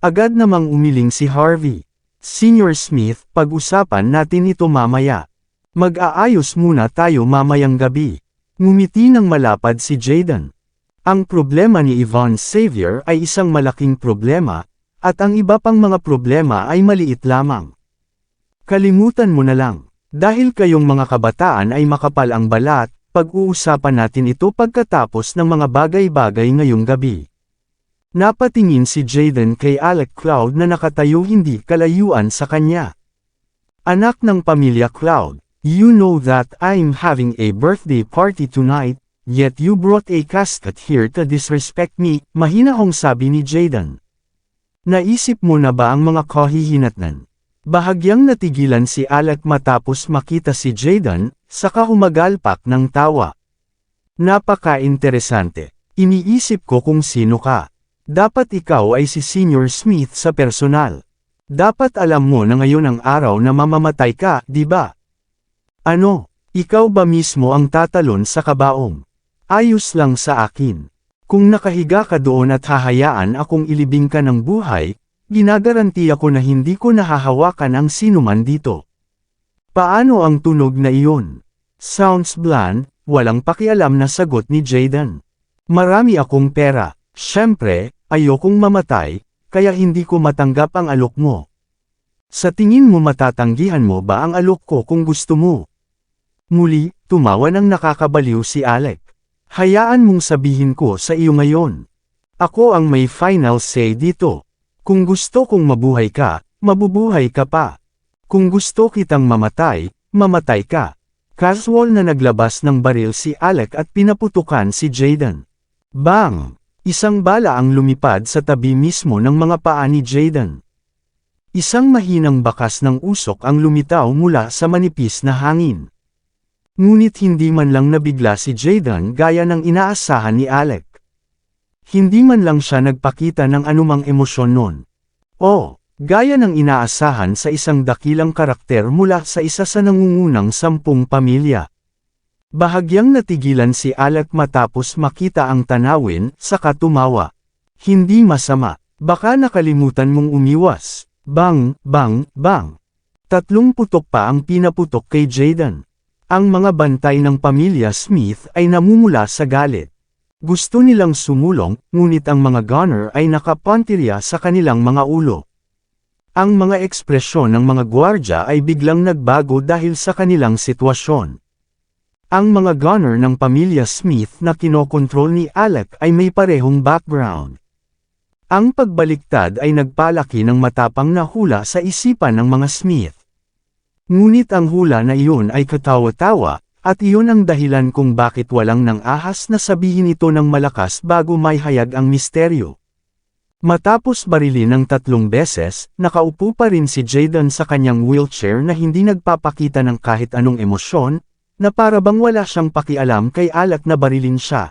Agad namang umiling si Harvey. Senior Smith, pag-usapan natin ito mamaya. Mag-aayos muna tayo mamayang gabi. Ngumiti ng malapad si Jaden. Ang problema ni Yvonne Xavier ay isang malaking problema, at ang iba pang mga problema ay maliit lamang. Kalimutan mo na lang. Dahil kayong mga kabataan ay makapal ang balat, pag-uusapan natin ito pagkatapos ng mga bagay-bagay ngayong gabi. Napatingin si Jaden kay Alec Cloud na nakatayo hindi kalayuan sa kanya. Anak ng pamilya Cloud, you know that I'm having a birthday party tonight, yet you brought a casket here to disrespect me, mahinahong sabi ni Jaden. Naisip mo na ba ang mga kahihinatnan? Bahagyang natigilan si Alec matapos makita si Jaden, saka humagalpak ng tawa. Napaka-interesante. Iniisip ko kung sino ka. Dapat ikaw ay si Senior Smith sa personal. Dapat alam mo na ngayon ang araw na mamamatay ka, di ba? Ano? Ikaw ba mismo ang tatalon sa kabaong? Ayos lang sa akin. Kung nakahiga ka doon at hahayaan akong ilibing ka ng buhay, ginagarantiya ko na hindi ko nahahawakan ang sinuman dito. Paano ang tunog na iyon? Sounds bland, walang pakialam na sagot ni Jaden. Marami akong pera, syempre, ayokong mamatay, kaya hindi ko matanggap ang alok mo. Sa tingin mo matatanggihan mo ba ang alok ko kung gusto mo? Muli, tumawa ng nakakabaliw si Alec. Hayaan mong sabihin ko sa iyo ngayon. Ako ang may final say dito. Kung gusto kong mabuhay ka, mabubuhay ka pa. Kung gusto kitang mamatay, mamatay ka. Casual na naglabas ng baril si Alec at pinaputukan si Jaden. Bang! Isang bala ang lumipad sa tabi mismo ng mga paa ni Jaden. Isang mahinang bakas ng usok ang lumitaw mula sa manipis na hangin. Ngunit hindi man lang nabigla si Jayden gaya ng inaasahan ni Alec. Hindi man lang siya nagpakita ng anumang emosyon noon. O, gaya ng inaasahan sa isang dakilang karakter mula sa isa sa nangungunang 10 pamilya. Bahagyang natigilan si Alec matapos makita ang tanawin, saka tumawa. Hindi masama, baka nakalimutan mong umiwas. Bang, bang, bang. 3 putok pa ang pinaputok kay Jayden. Ang mga bantay ng pamilya Smith ay namumula sa galit. Gusto nilang sumulong, ngunit ang mga gunner ay nakapantilya sa kanilang mga ulo. Ang mga ekspresyon ng mga gwardya ay biglang nagbago dahil sa kanilang sitwasyon. Ang mga gunner ng pamilya Smith na kinokontrol ni Alec ay may parehong background. Ang pagbaliktad ay nagpalaki ng matapang na hula sa isipan ng mga Smith. Ngunit ang hula na iyon ay katawa-tawa, at iyon ang dahilan kung bakit walang nang ahas na sabihin ito ng malakas bago may hayag ang misteryo. Matapos barilin ng 3 beses, nakaupo pa rin si Jayden sa kanyang wheelchair na hindi nagpapakita ng kahit anong emosyon, na para bang wala siyang pakialam kay Alec na barilin siya.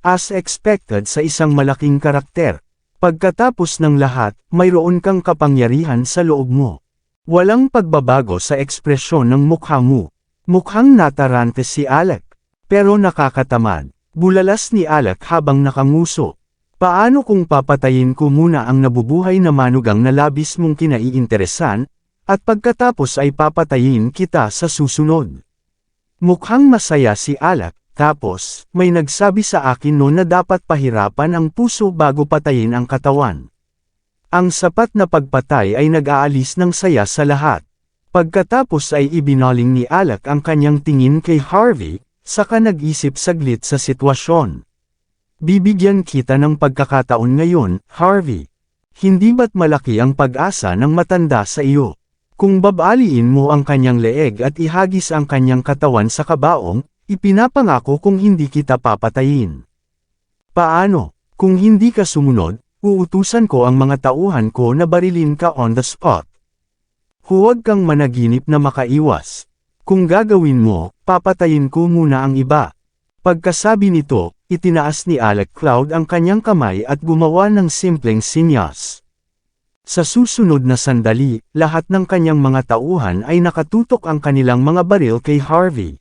As expected sa isang malaking karakter, pagkatapos ng lahat, mayroon kang kapangyarihan sa loob mo. Walang pagbabago sa ekspresyon ng mukha mo. Mukhang natarante si Alec. Pero nakakatamad. Bulalas ni Alec habang nakanguso. Paano kung papatayin ko muna ang nabubuhay na manugang na labis mong kinaiinteresan, at pagkatapos ay papatayin kita sa susunod? Mukhang masaya si Alec, tapos, may nagsabi sa akin noon na dapat pahirapan ang puso bago patayin ang katawan. Ang sapat na pagpatay ay nag-aalis ng saya sa lahat. Pagkatapos ay ibinaling ni Alec ang kanyang tingin kay Harvey, saka nag-isip saglit sa sitwasyon. Bibigyan kita ng pagkakataon ngayon, Harvey. Hindi ba't malaki ang pag-asa ng matanda sa iyo? Kung babaliin mo ang kanyang leeg at ihagis ang kanyang katawan sa kabaong, ipinapangako kung hindi kita papatayin. Paano? Kung hindi ka sumunod, uutusan ko ang mga tauhan ko na barilin ka on the spot. Huwag kang managinip na makaiwas. Kung gagawin mo, papatayin ko muna ang iba. Pagkasabi nito, itinaas ni Alec Cloud ang kanyang kamay at gumawa ng simpleng sinyas. Sa susunod na sandali, lahat ng kanyang mga tauhan ay nakatutok ang kanilang mga baril kay Harvey.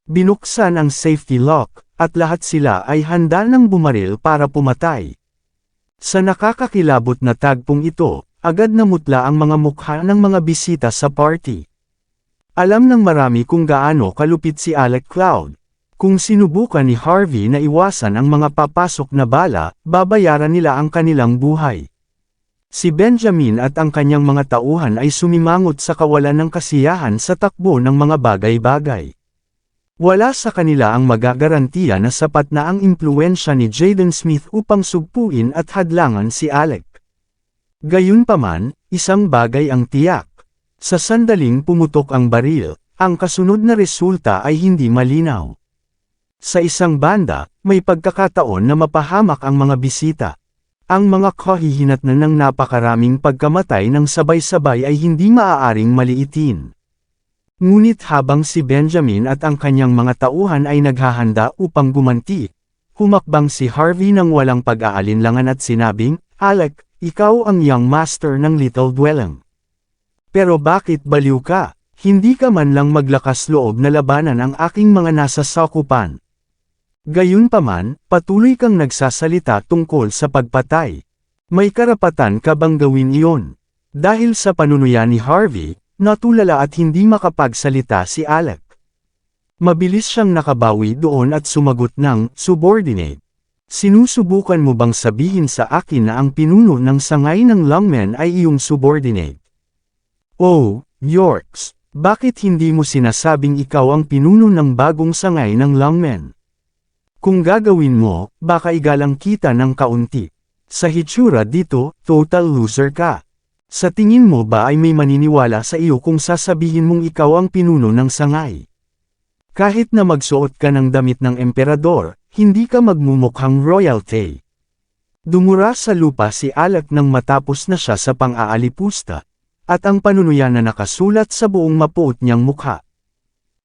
Binuksan ang safety lock, at lahat sila ay handa ng bumaril para pumatay. Sa nakakakilabot na tagpong ito, agad namutla ang mga mukha ng mga bisita sa party. Alam ng marami kung gaano kalupit si Alec Cloud. Kung sinubukan ni Harvey na iwasan ang mga papasok na bala, babayaran nila ang kanilang buhay. Si Benjamin at ang kanyang mga tauhan ay sumimangot sa kawalan ng kasiyahan sa takbo ng mga bagay-bagay. Wala sa kanila ang magagarantiya na sapat na ang impluwensya ni Jayden Smith upang sugpuin at hadlangan si Alec. Gayunpaman, isang bagay ang tiyak. Sa sandaling pumutok ang baril, ang kasunod na resulta ay hindi malinaw. Sa isang banda, may pagkakataon na mapahamak ang mga bisita. Ang mga kahihinatnan ng napakaraming pagkamatay ng sabay-sabay ay hindi maaaring maliitin. Ngunit habang si Benjamin at ang kanyang mga tauhan ay naghahanda upang gumanti, humakbang si Harvey ng walang pag-aalinlangan at sinabing, "Alec, ikaw ang young master ng Little Dwelling. Pero bakit baliw ka? Hindi ka man lang maglakas loob na labanan ang aking mga nasa sakupan." Gayunpaman, patuloy kang nagsasalita tungkol sa pagpatay. May karapatan ka bang gawin iyon? Dahil sa panunuyan ni Harvey, natulala at hindi makapagsalita si Alec. Mabilis siyang nakabawi doon at sumagot ng, "Subordinate. Sinusubukan mo bang sabihin sa akin na ang pinuno ng sangay ng lungmen ay iyong subordinate? Oh, Yorks, bakit hindi mo sinasabing ikaw ang pinuno ng bagong sangay ng lungmen? Kung gagawin mo, baka igalang kita ng kaunti. Sa hitsura dito, total loser ka. Sa tingin mo ba ay may maniniwala sa iyo kung sasabihin mong ikaw ang pinuno ng sangay? Kahit na magsuot ka ng damit ng emperador, hindi ka magmumukhang royalty." Dumura sa lupa si Alec nang matapos na siya sa pang-aalipusta, at ang panunuyan na nakasulat sa buong mapuot niyang mukha.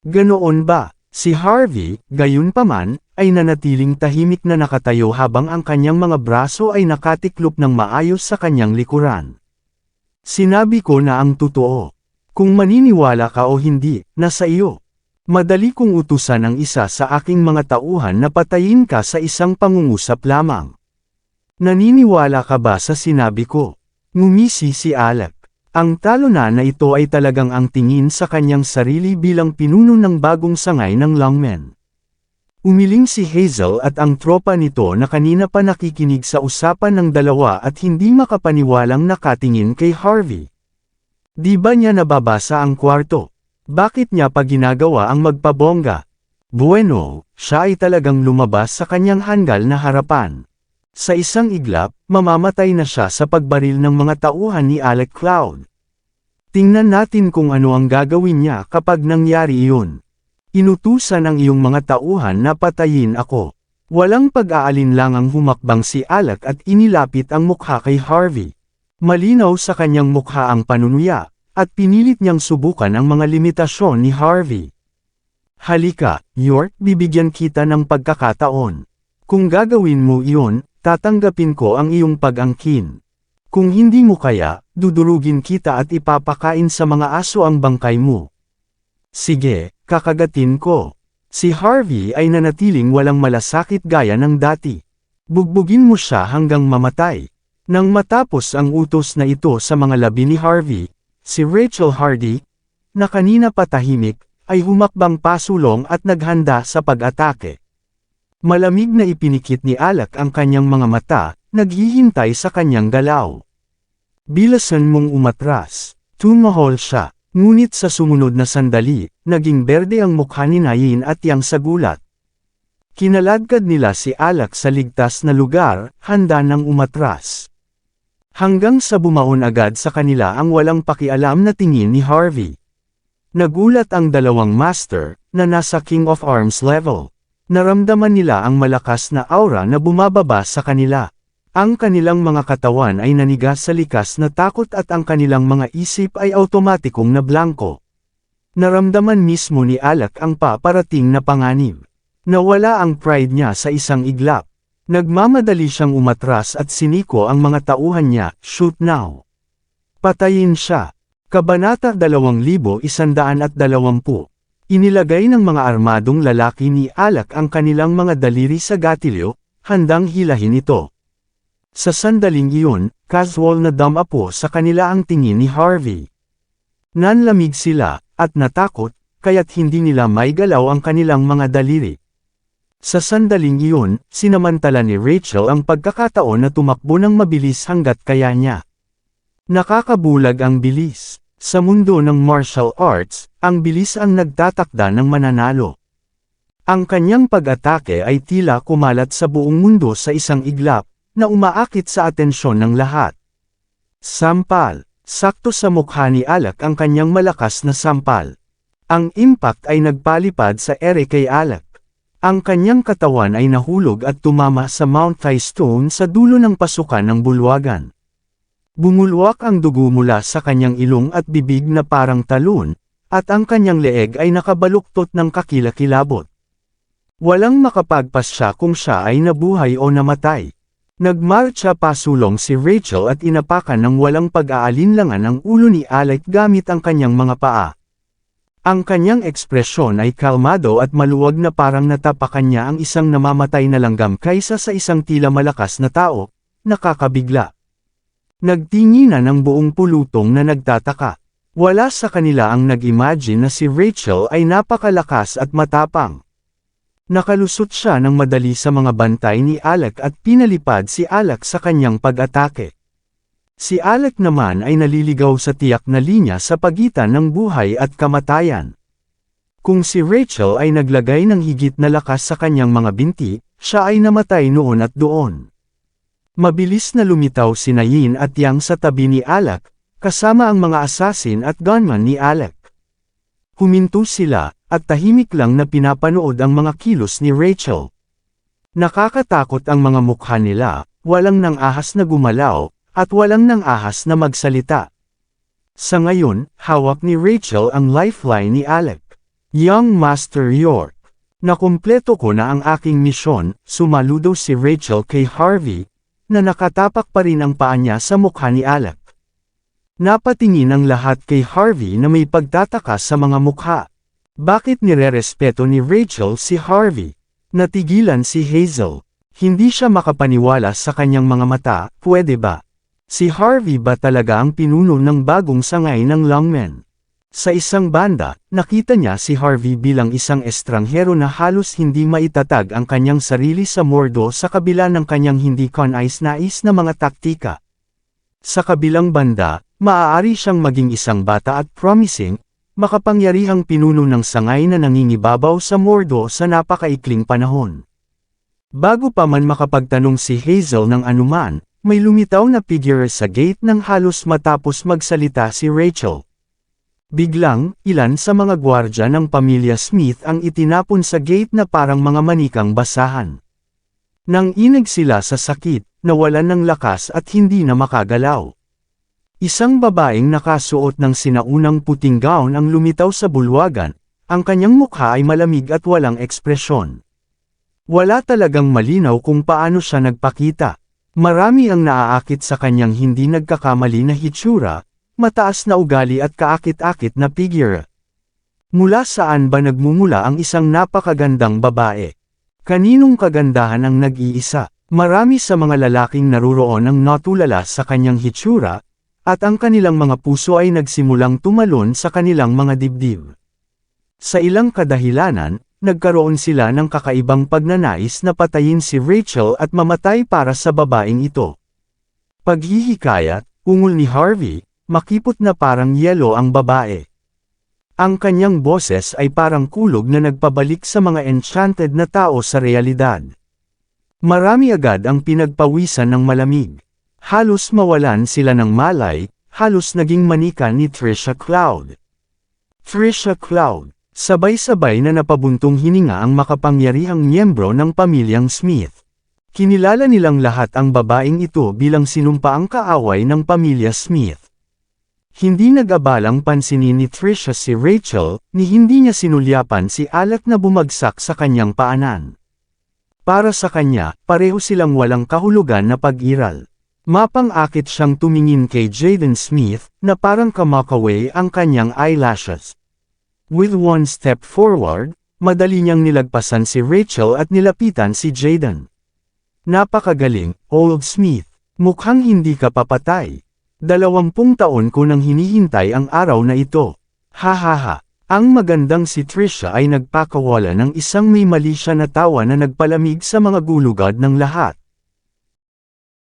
Ganoon ba? Si Harvey, gayunpaman, ay nanatiling tahimik na nakatayo habang ang kanyang mga braso ay nakatiklop ng maayos sa kanyang likuran. Sinabi ko na ang totoo. Kung maniniwala ka o hindi, nasa iyo. Madali kong utusan ang isa sa aking mga tauhan na patayin ka sa isang pangungusap lamang. Naniniwala ka ba sa sinabi ko? Ngumisi si Alec. Ang talo na ito ay talagang ang tingin sa kanyang sarili bilang pinuno ng bagong sangay ng Longmen. Umiling si Hazel at ang tropa nito na kanina pa nakikinig sa usapan ng dalawa at hindi makapaniwalang nakatingin kay Harvey. Di ba niya nababasa ang kwarto? Bakit niya pa ginagawa ang magpabongga? Bueno, siya ay talagang lumabas sa kanyang hanggal na harapan. Sa isang iglap, mamamatay na siya sa pagbaril ng mga tauhan ni Alec Cloud. Tingnan natin kung ano ang gagawin niya kapag nangyari iyon. Inutusan ang iyong mga tauhan na patayin ako. Walang pag-aalinlangang humakbang si Alec at inilapit ang mukha kay Harvey. Malinaw sa kanyang mukha ang panunuya, at pinilit niyang subukan ang mga limitasyon ni Harvey. Halika, York, bibigyan kita ng pagkakataon. Kung gagawin mo iyon, tatanggapin ko ang iyong pag-angkin. Kung hindi mo kaya, dudurugin kita at ipapakain sa mga aso ang bangkay mo. Sige, kakagatin ko. Si Harvey ay nanatiling walang malasakit gaya ng dati. Bugbugin mo siya hanggang mamatay. Nang matapos ang utos na ito sa mga labi ni Harvey, si Rachel Hardy, na kanina patahimik, ay humakbang pasulong at naghanda sa pag-atake. Malamig na ipinikit ni Alec ang kanyang mga mata, naghihintay sa kanyang galaw. Bilasan mong umatras. Tumahol siya, ngunit sa sumunod na sandali, naging berde ang mukha ni Nain at Yang sa gulat. Kinaladkad nila si Alec sa ligtas na lugar, handa nang umatras. Hanggang sa bumaon agad sa kanila ang walang pakialam na tingin ni Harvey. Nagulat ang dalawang master, na nasa King of Arms level. Naramdaman nila ang malakas na aura na bumababa sa kanila. Ang kanilang mga katawan ay nanigas sa likas na takot at ang kanilang mga isip ay automatikong nablangko. Naramdaman mismo ni Alec ang paparating na panganib. Nawala ang pride niya sa isang iglap. Nagmamadali siyang umatras at siniko ang mga tauhan niya, shoot now. Patayin siya. Kabanata 2120. Inilagay ng mga armadong lalaki ni Alec ang kanilang mga daliri sa gatilyo, handang hilahin ito. Sa sandaling iyon, casual na damapo sa kanila ang tingin ni Harvey. Nanlamig sila, at natakot, kaya't hindi nila maigalaw ang kanilang mga daliri. Sa sandaling iyon, sinamantala ni Rachel ang pagkakataon na tumakbo ng mabilis hanggat kaya niya. Nakakabulag ang bilis. Sa mundo ng martial arts, ang bilis ang nagtatakda ng mananalo. Ang kanyang pag-atake ay tila kumalat sa buong mundo sa isang iglap, na umaakit sa atensyon ng lahat. Sampal. Sakto sa mukha ni Alec ang kanyang malakas na sampal. Ang impact ay nagpalipad sa ere kay Alec. Ang kanyang katawan ay nahulog at tumama sa Mount Thai Stone sa dulo ng pasukan ng bulwagan. Bumulwak ang dugo mula sa kanyang ilong at bibig na parang talon, at ang kanyang leeg ay nakabaluktot ng kakilakilabot. Walang makapagpas siya kung siya ay nabuhay o namatay. Nagmarcha pasulong si Rachel at inapakan ng walang pag-aalinlangan ang ulo ni Alec gamit ang kanyang mga paa. Ang kanyang ekspresyon ay kalmado at maluwag na parang natapakan niya ang isang namamatay na langgam kaysa sa isang tila malakas na tao, nakakabigla. Nagtinginan ng buong pulutong na nagtataka. Wala sa kanila ang nag-imagine na si Rachel ay napakalakas at matapang. Nakalusot siya ng madali sa mga bantay ni Alec at pinalipad si Alec sa kanyang pag-atake. Si Alec naman ay naliligaw sa tiyak na linya sa pagitan ng buhay at kamatayan. Kung si Rachel ay naglagay ng higit na lakas sa kanyang mga binti, siya ay namatay noon at doon. Mabilis na lumitaw si Nain at Yang sa tabi ni Alec, kasama ang mga assassin at gunman ni Alec. Huminto sila, at tahimik lang na pinapanood ang mga kilos ni Rachel. Nakakatakot ang mga mukha nila, walang nang ahas na gumalaw, at walang nang ahas na magsalita. Sa ngayon, hawak ni Rachel ang lifeline ni Alec. Young Master York. Nakumpleto ko na ang aking misyon, sumaludo si Rachel kay Harvey, na nakatapak pa rin ang paa niya sa mukha ni Alec. Napatingin ang lahat kay Harvey na may pagtataka sa mga mukha. Bakit nirerespeto ni Rachel si Harvey? Natigilan si Hazel. Hindi siya makapaniwala sa kanyang mga mata, pwede ba? Si Harvey ba talaga ang pinuno ng bagong sangay ng Longmen? Sa isang banda, nakita niya si Harvey bilang isang estranghero na halos hindi maitatag ang kanyang sarili sa Mordo sa kabila ng kanyang hindi kanais-nais na mga taktika. Sa kabilang banda, maaari siyang maging isang bata at promising, makapangyarihang pinuno ng sangay na nangingibabaw sa Mordo sa napakaikling panahon. Bago pa man makapagtanong si Hazel ng anuman, may lumitaw na figure sa gate nang halos matapos magsalita si Rachel. Biglang, ilan sa mga gwardya ng pamilya Smith ang itinapon sa gate na parang mga manikang basahan. Nang inig sila sa sakit, nawalan ng lakas at hindi na makagalaw. Isang babaeng nakasuot ng sinaunang puting gown ang lumitaw sa bulwagan, ang kanyang mukha ay malamig at walang ekspresyon. Wala talagang malinaw kung paano siya nagpakita. Marami ang naaakit sa kanyang hindi nagkakamali na hitsura, mataas na ugali at kaakit-akit na figure. Mula saan ba nagmumula ang isang napakagandang babae? Kaninong kagandahan ang nag-iisa? Marami sa mga lalaking naruroon ang natulala sa kanyang hitsura, at ang kanilang mga puso ay nagsimulang tumalon sa kanilang mga dibdib. Sa ilang kadahilanan, nagkaroon sila ng kakaibang pagnanais na patayin si Rachel at mamatay para sa babaeng ito. Paghihikayat, ungol ni Harvey, makipot na parang yelo ang babae. Ang kanyang boses ay parang kulog na nagpabalik sa mga enchanted na tao sa realidad. Marami agad ang pinagpawisan ng malamig. Halos mawalan sila ng malay, halos naging manika ni Trisha Cloud. Trisha Cloud. Sabay-sabay na napabuntong hininga ang makapangyarihang miyembro ng pamilyang Smith. Kinilala nilang lahat ang babaeng ito bilang sinumpaang kaaway ng pamilya Smith. Hindi nag-abalang pansinin ni Trisha si Rachel, ni hindi niya sinulyapan si Alec na bumagsak sa kanyang paanan. Para sa kanya, pareho silang walang kahulugan na pag-iral. Mapang-akit siyang tumingin kay Jaden Smith, na parang kamakaway ang kanyang eyelashes. With one step forward, madali niyang nilagpasan si Rachel at nilapitan si Jaden. Napakagaling, Old Smith. Mukhang hindi ka papatay. 20 taon ko nang hinihintay ang araw na ito. Hahaha. Ang magandang si Trisha ay nagpakawala ng isang may mali siya na tawa na nagpalamig sa mga gulugad ng lahat.